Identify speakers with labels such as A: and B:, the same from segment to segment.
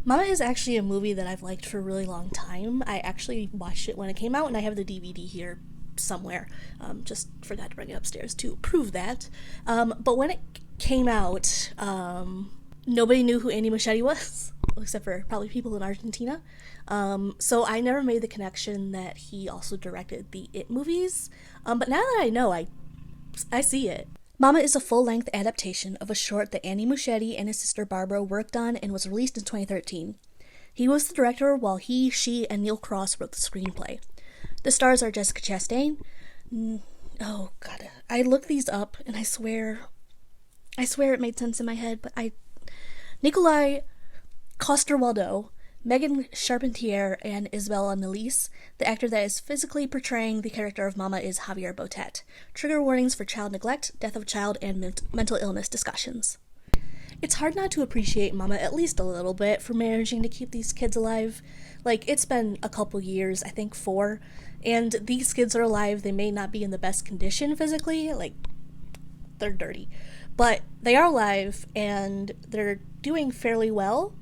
A: Mama is actually a movie that I've liked for a really long time. I actually watched it when it came out, and I have the DVD here somewhere. Just forgot to bring it upstairs to prove that. But when it came out, nobody knew who Andy Muschietti was, except for probably people in Argentina. So I never made the connection that he also directed the It movies. But now that I know, I see it. Mama is a full-length adaptation of a short that Andy Muschietti and his sister Barbara worked on and was released in 2013. He was the director while he, she, and Neil Cross wrote the screenplay. The stars are Jessica Chastain. Oh god, I looked these up and I swear it made sense in my head, but Nikolai Coster-Waldau, Megan Charpentier, and Isabella Nellis. The actor that is physically portraying the character of Mama is Javier Botet. Trigger warnings for child neglect, death of child, and mental illness discussions. It's hard not to appreciate Mama at least a little bit for managing to keep these kids alive. Like, it's been a couple years, I think 4, and these kids are alive. They may not be in the best condition physically, like, they're dirty, but they are alive, and they're doing fairly well.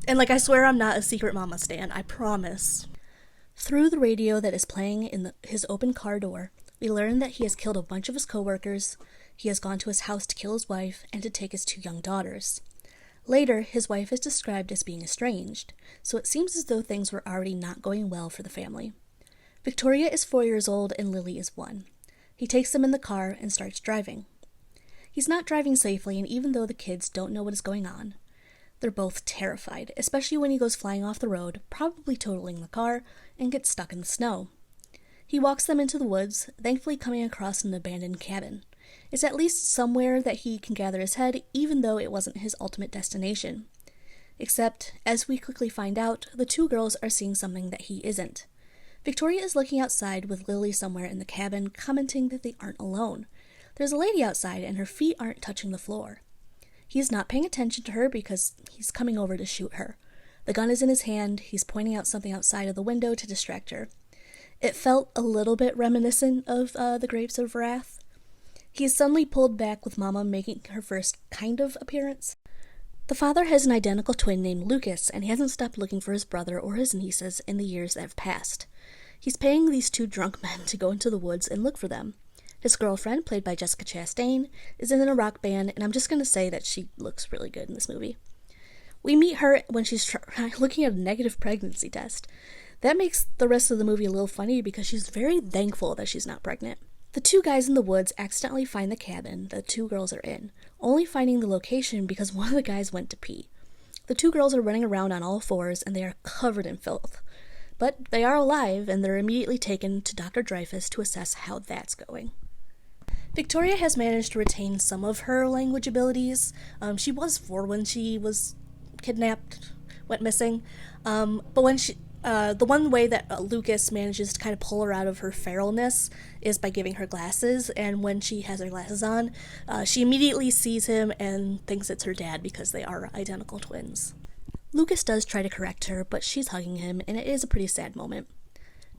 A: And I swear I'm not a secret Mama stan, I promise. Through the radio that is playing in his open car door, we learn that he has killed a bunch of his coworkers, he has gone to his house to kill his wife, and to take his 2 young daughters. Later, his wife is described as being estranged, so it seems as though things were already not going well for the family. Victoria is 4 years old and Lily is 1. He takes them in the car and starts driving. He's not driving safely, and even though the kids don't know what is going on, they're both terrified, especially when he goes flying off the road, probably totaling the car, and gets stuck in the snow. He walks them into the woods, thankfully coming across an abandoned cabin. It's at least somewhere that he can gather his head, even though it wasn't his ultimate destination. Except, as we quickly find out, the 2 girls are seeing something that he isn't. Victoria is looking outside with Lily somewhere in the cabin, commenting that they aren't alone. There's a lady outside, and her feet aren't touching the floor. He's not paying attention to her because he's coming over to shoot her. The gun is in his hand, he's pointing out something outside of the window to distract her. It felt a little bit reminiscent of The Grapes of Wrath. He is suddenly pulled back with Mama making her first kind of appearance. The father has an identical twin named Lucas, and he hasn't stopped looking for his brother or his nieces in the years that have passed. He's paying these 2 drunk men to go into the woods and look for them. His girlfriend, played by Jessica Chastain, is in a rock band, and I'm just going to say that she looks really good in this movie. We meet her when she's looking at a negative pregnancy test. That makes the rest of the movie a little funny because she's very thankful that she's not pregnant. The 2 guys in the woods accidentally find the cabin the 2 girls are in, only finding the location because one of the guys went to pee. The 2 girls are running around on all 4s, and they are covered in filth. But they are alive, and they're immediately taken to Dr. Dreyfus to assess how that's going. Victoria has managed to retain some of her language abilities. She was 4 when she was kidnapped, went missing. But when the one way that Lucas manages to kind of pull her out of her feralness is by giving her glasses, and when she has her glasses on, she immediately sees him and thinks it's her dad because they are identical twins. Lucas does try to correct her, but she's hugging him, and it is a pretty sad moment.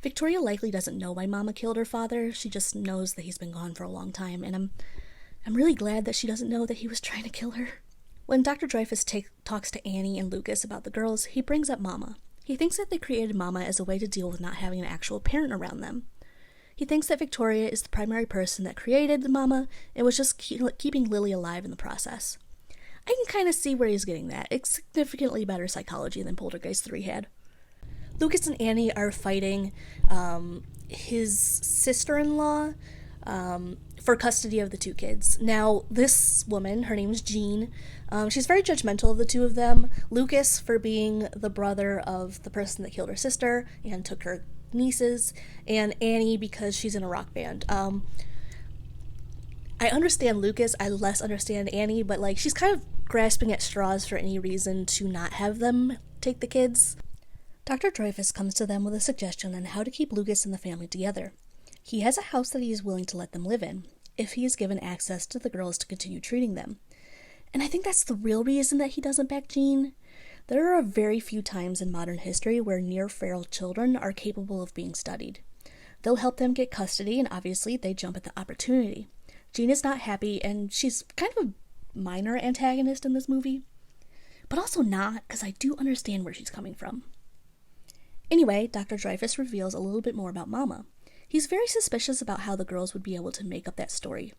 A: Victoria likely doesn't know why Mama killed her father, she just knows that he's been gone for a long time, and I'm really glad that she doesn't know that he was trying to kill her. When Dr. Dreyfus talks to Annie and Lucas about the girls, he brings up Mama. He thinks that they created Mama as a way to deal with not having an actual parent around them. He thinks that Victoria is the primary person that created Mama and was just keeping Lily alive in the process. I can kind of see where he's getting that. It's significantly better psychology than Poltergeist 3 had. Lucas and Annie are fighting his sister-in-law for custody of the 2 kids. Now, this woman, her name's Jean, she's very judgmental of the 2 of them. Lucas for being the brother of the person that killed her sister and took her nieces, and Annie because she's in a rock band. I understand Lucas, I less understand Annie, but she's kind of grasping at straws for any reason to not have them take the kids. Dr. Dreyfus comes to them with a suggestion on how to keep Lucas and the family together. He has a house that he is willing to let them live in, if he is given access to the girls to continue treating them. And I think that's the real reason that he doesn't back Jean. There are very few times in modern history where near-feral children are capable of being studied. They'll help them get custody, and obviously they jump at the opportunity. Jean is not happy, and she's kind of a minor antagonist in this movie. but also not, because I do understand where she's coming from. Anyway, Dr. Dreyfuss reveals a little bit more about Mama. He's very suspicious about how the girls would be able to make up that story.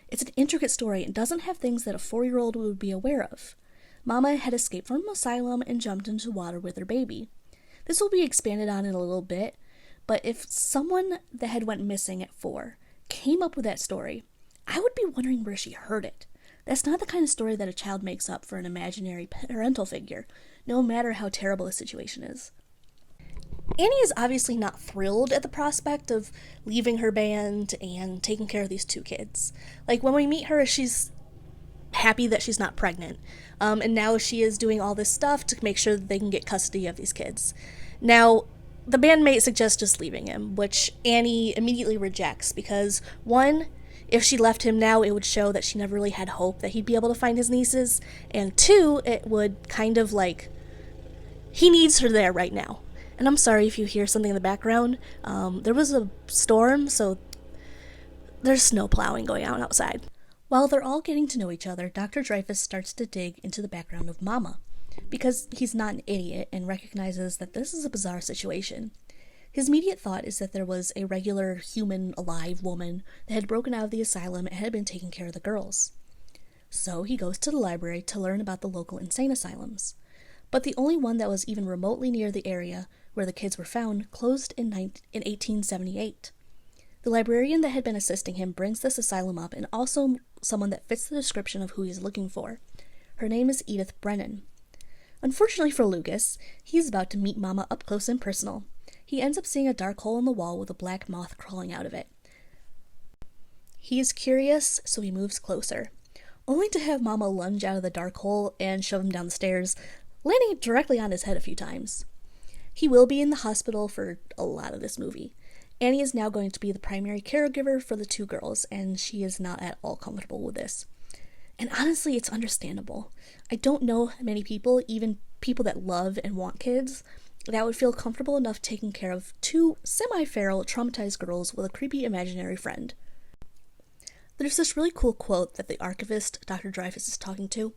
A: It's an intricate story and doesn't have things that a 4-year-old would be aware of. Mama had escaped from an asylum and jumped into water with her baby. This will be expanded on in a little bit, but if someone that had went missing at 4 came up with that story, I would be wondering where she heard it. That's not the kind of story that a child makes up for an imaginary parental figure, no matter how terrible the situation is. Annie is obviously not thrilled at the prospect of leaving her band and taking care of these 2 kids. Like, when we meet her, she's happy that she's not pregnant, and now she is doing all this stuff to make sure that they can get custody of these kids. Now, the bandmate suggests just leaving him, which Annie immediately rejects because, 1, if she left him now, it would show that she never really had hope that he'd be able to find his nieces, and 2, it would kind of like, he needs her there right now. And I'm sorry if you hear something in the background. There was a storm, so there's snow plowing going on outside. While they're all getting to know each other, Dr. Dreyfuss starts to dig into the background of Mama, because he's not an idiot and recognizes that this is a bizarre situation. His immediate thought is that there was a regular, human, alive woman that had broken out of the asylum and had been taking care of the girls. So he goes to the library to learn about the local insane asylums. But the only one that was even remotely near the area where the kids were found closed in 1878. The librarian that had been assisting him brings this asylum up, and also someone that fits the description of who he's looking for. Her name is Edith Brennan. Unfortunately for Lucas, he's about to meet Mama up close and personal. He ends up seeing a dark hole in the wall with a black moth crawling out of it. He is curious, so he moves closer, only to have Mama lunge out of the dark hole and shove him down the stairs, landing directly on his head a few times. He will be in the hospital for a lot of this movie. Annie is now going to be the primary caregiver for the 2 girls, and she is not at all comfortable with this. And honestly, it's understandable. I don't know many people, even people that love and want kids, that would feel comfortable enough taking care of 2 semi-feral, traumatized girls with a creepy imaginary friend. There's this really cool quote that the archivist, Dr. Dreyfuss, is talking to,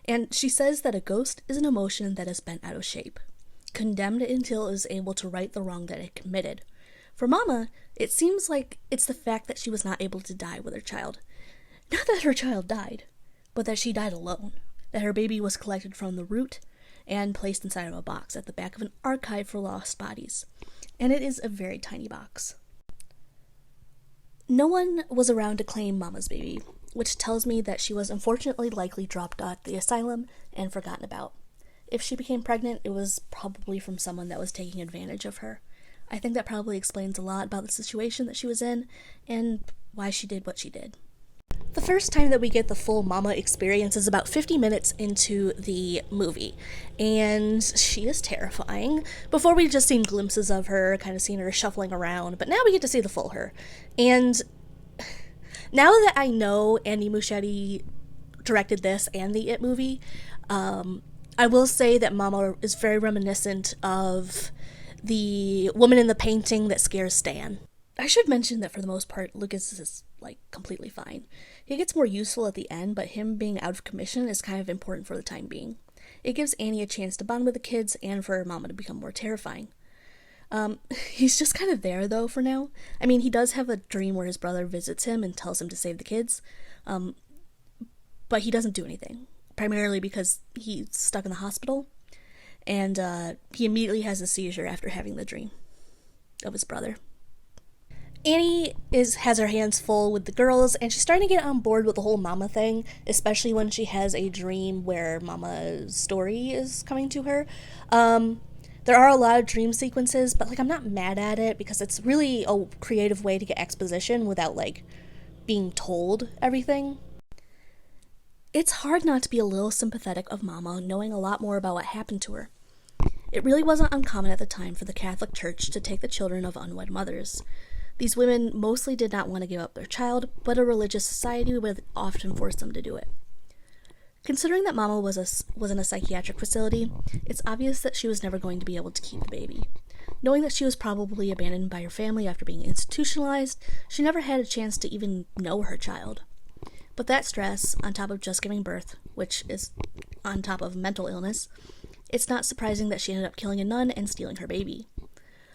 A: and she says that a ghost is an emotion that is bent out of shape, condemned until it is able to right the wrong that it committed. For Mama, it seems like it's the fact that she was not able to die with her child. Not that her child died, but that she died alone, that her baby was collected from the root and placed inside of a box at the back of an archive for lost bodies, and it is a very tiny box. No one was around to claim Mama's baby, which tells me that she was unfortunately likely dropped at the asylum and forgotten about. If she became pregnant, it was probably from someone that was taking advantage of her. I think that probably explains a lot about the situation that she was in and why she did what she did. The first time that we get the full Mama experience is about 50 minutes into the movie, and she is terrifying. Before, we'd just seen glimpses of her, kind of seen her shuffling around, but now we get to see the full her. And now that I know Andy Muschietti directed this and the It movie, I will say that Mama is very reminiscent of the woman in the painting that scares Stan. I should mention that for the most part, Lucas is, completely fine. He gets more useful at the end, but him being out of commission is kind of important for the time being. It gives Annie a chance to bond with the kids and for Mama to become more terrifying. He's just kind of there, though, for now. I mean, he does have a dream where his brother visits him and tells him to save the kids, but he doesn't do anything. Primarily because he's stuck in the hospital, and he immediately has a seizure after having the dream of his brother. Annie has her hands full with the girls, and she's starting to get on board with the whole Mama thing, especially when she has a dream where Mama's story is coming to her. There are a lot of dream sequences, but I'm not mad at it because it's really a creative way to get exposition without being told everything. It's hard not to be a little sympathetic of Mama, knowing a lot more about what happened to her. It really wasn't uncommon at the time for the Catholic Church to take the children of unwed mothers. These women mostly did not want to give up their child, but a religious society would often force them to do it. Considering that Mama was in a psychiatric facility, it's obvious that she was never going to be able to keep the baby. Knowing that she was probably abandoned by her family after being institutionalized, she never had a chance to even know her child. But that stress, on top of just giving birth, which is on top of mental illness, it's not surprising that she ended up killing a nun and stealing her baby.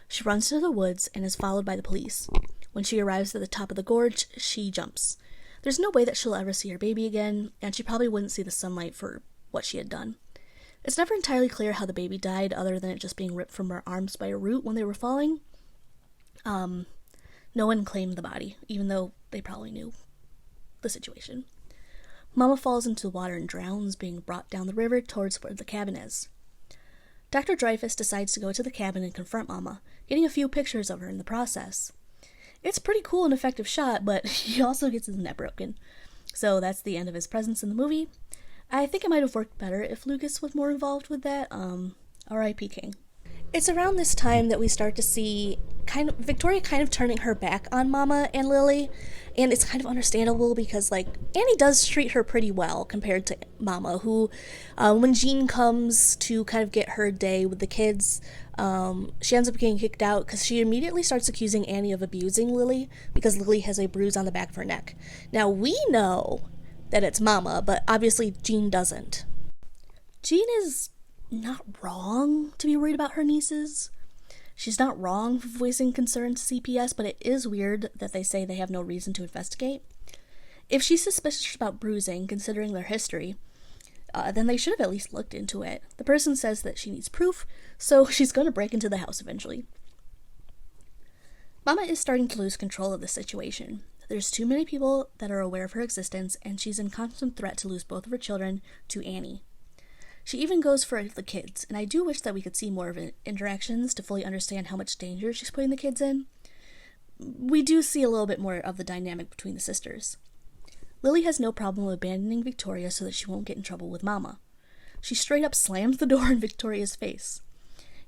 A: She runs to the woods and is followed by the police. When she arrives at the top of the gorge, she jumps. There's no way that she'll ever see her baby again, and she probably wouldn't see the sunlight for what she had done. It's never entirely clear how the baby died, other than it just being ripped from her arms by a root when they were falling. No one claimed the body, even though they probably knew the situation. Mama falls into the water and drowns, being brought down the river towards where the cabin is. Dr. Dreyfus decides to go to the cabin and confront Mama, getting a few pictures of her in the process. It's a pretty cool and effective shot, but he also gets his neck broken. So that's the end of his presence in the movie. I think it might have worked better if Lucas was more involved with that. R.I.P. King. It's around this time that we start to see Victoria kind of turning her back on Mama and Lily, and it's kind of understandable because, Annie does treat her pretty well compared to Mama, who, when Jean comes to kind of get her day with the kids, she ends up getting kicked out because she immediately starts accusing Annie of abusing Lily because Lily has a bruise on the back of her neck. Now, we know that it's Mama, but obviously Jean doesn't. Jean is not wrong to be worried about her nieces. She's not wrong for voicing concern to CPS, but it is weird that they say they have no reason to investigate. If she's suspicious about bruising, considering their history, then they should have at least looked into it. The person says that she needs proof, so she's going to break into the house eventually. Mama is starting to lose control of the situation. There's too many people that are aware of her existence, and she's in constant threat to lose both of her children to Annie. She even goes for the kids, and I do wish that we could see more of interactions to fully understand how much danger she's putting the kids in. We do see a little bit more of the dynamic between the sisters. Lily has no problem abandoning Victoria so that she won't get in trouble with Mama. She straight up slams the door in Victoria's face.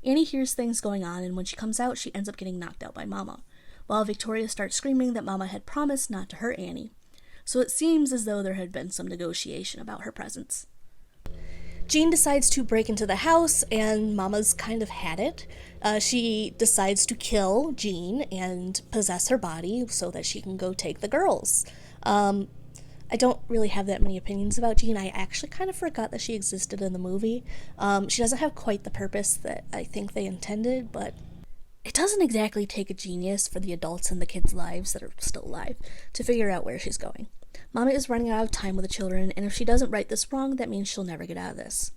A: Annie hears things going on, and when she comes out, she ends up getting knocked out by Mama, while Victoria starts screaming that Mama had promised not to hurt Annie. So it seems as though there had been some negotiation about her presence. Jean decides to break into the house, and Mama's kind of had it. She decides to kill Jean and possess her body so that she can go take the girls. I don't really have that many opinions about Jean. I actually kind of forgot that she existed in the movie. She doesn't have quite the purpose that I think they intended, but it doesn't exactly take a genius for the adults in the kids' lives that are still alive to figure out where she's going. Mama is running out of time with the children, and if she doesn't right this wrong, that means she'll never get out of this.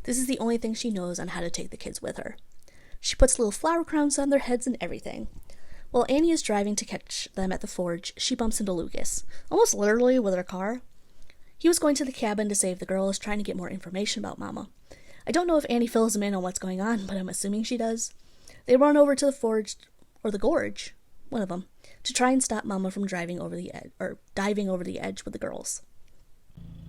A: This is the only thing she knows on how to take the kids with her. She puts little flower crowns on their heads and everything. While Annie is driving to catch them at the forge, she bumps into Lucas, almost literally with her car. He was going to the cabin to save the girls, trying to get more information about Mama. I don't know if Annie fills him in on what's going on, but I'm assuming she does. They run over to the forge, or the gorge, one of them, to try and stop Mama from diving over the edge with the girls.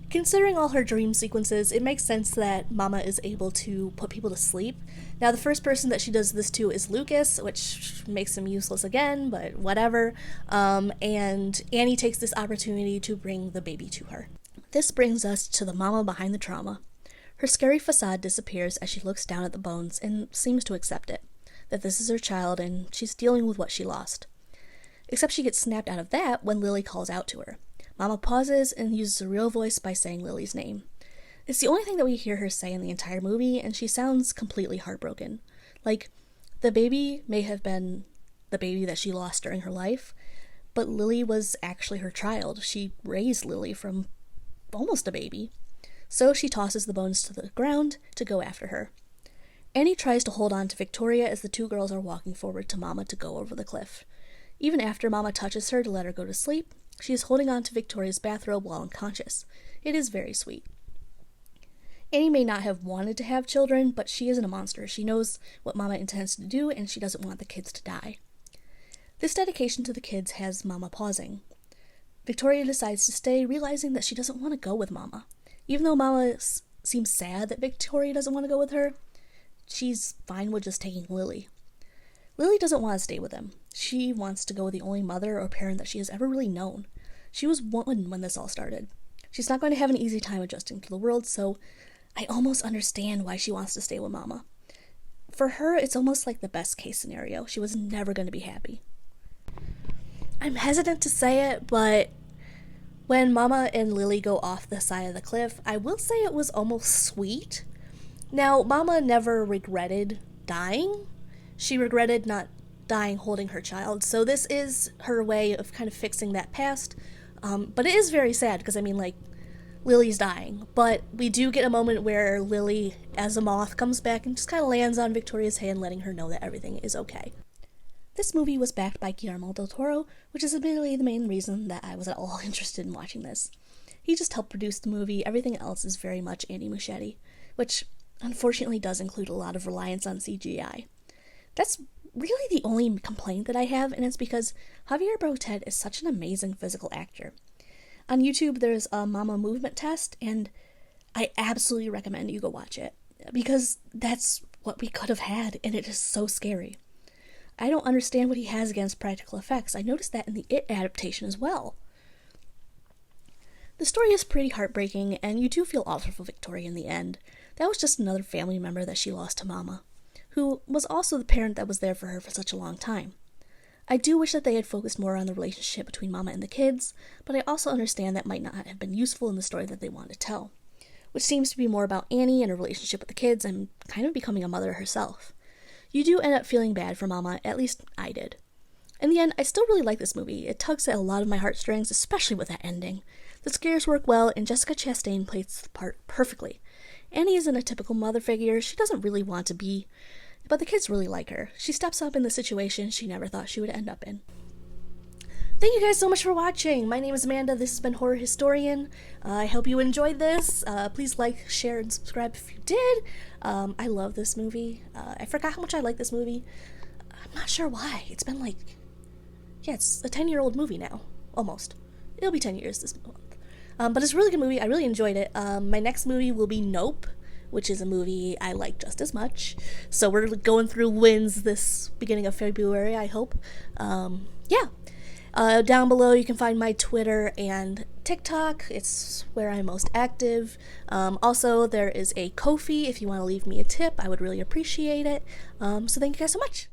A: Considering all her dream sequences, it makes sense that Mama is able to put people to sleep. Now, the first person that she does this to is Lucas, which makes him useless again, but whatever. And Annie takes this opportunity to bring the baby to her. This brings us to the Mama behind the trauma. Her scary facade disappears as she looks down at the bones and seems to accept it, that this is her child and she's dealing with what she lost. Except she gets snapped out of that when Lily calls out to her. Mama pauses and uses a real voice by saying Lily's name. It's the only thing that we hear her say in the entire movie, and she sounds completely heartbroken. Like, the baby may have been the baby that she lost during her life, but Lily was actually her child. She raised Lily from almost a baby. So she tosses the bones to the ground to go after her. Annie tries to hold on to Victoria as the two girls are walking forward to Mama to go over the cliff. Even after Mama touches her to let her go to sleep, she is holding on to Victoria's bathrobe while unconscious. It is very sweet. Annie may not have wanted to have children, but she isn't a monster. She knows what Mama intends to do, and she doesn't want the kids to die. This dedication to the kids has Mama pausing. Victoria decides to stay, realizing that she doesn't want to go with Mama. Even though Mama seems sad that Victoria doesn't want to go with her, she's fine with just taking Lily. Lily doesn't want to stay with them. She wants to go with the only mother or parent that she has ever really known. She was one when this all started. She's not going to have an easy time adjusting to the world, so I almost understand why she wants to stay with Mama. For her, it's almost like the best case scenario. She was never going to be happy. I'm hesitant to say it, but When Mama and Lily go off the side of the cliff, I will say it was almost sweet. Now, Mama never regretted dying. She regretted not dying holding her child, so this is her way of kind of fixing that past. But it is very sad because, I mean, like, Lily's dying. But we do get a moment where Lily, as a moth, comes back and just kind of lands on Victoria's hand, letting her know that everything is okay. This movie was backed by Guillermo del Toro, which is admittedly the main reason that I was at all interested in watching this. He just helped produce the movie, everything else is very much Andy Muschietti, which unfortunately does include a lot of reliance on CGI. That's really the only complaint that I have, and it's because Javier Botet is such an amazing physical actor. On YouTube, there's a Mama movement test, and I absolutely recommend you go watch it, because that's what we could have had, and it is so scary. I don't understand what he has against practical effects. I noticed that in the It adaptation as well. The story is pretty heartbreaking, and you do feel awful for Victoria in the end. That was just another family member that she lost to Mama, who was also the parent that was there for her for such a long time. I do wish that they had focused more on the relationship between Mama and the kids, but I also understand that might not have been useful in the story that they wanted to tell, which seems to be more about Annie and her relationship with the kids and kind of becoming a mother herself. You do end up feeling bad for Mama, at least I did. In the end, I still really like this movie. It tugs at a lot of my heartstrings, especially with that ending. The scares work well, and Jessica Chastain plays the part perfectly. Annie isn't a typical mother figure, she doesn't really want to be, but the kids really like her. She steps up in the situation she never thought she would end up in. Thank you guys so much for watching. My name is Amanda. This has been Horror Historian. I hope you enjoyed this. Please like, share, and subscribe if you did. I love this movie. I forgot how much I like this movie. I'm not sure why. It's been like... Yeah, it's a 10-year-old movie now. Almost. It'll be 10 years this month. But it's a really good movie. I really enjoyed it. My next movie will be Nope, which is a movie I like just as much. So we're going through wins this beginning of February, I hope. Yeah. Down below you can find my Twitter and TikTok. It's where I'm most active. Also, there is a Ko-fi if you want to leave me a tip. I would really appreciate it. So thank you guys so much.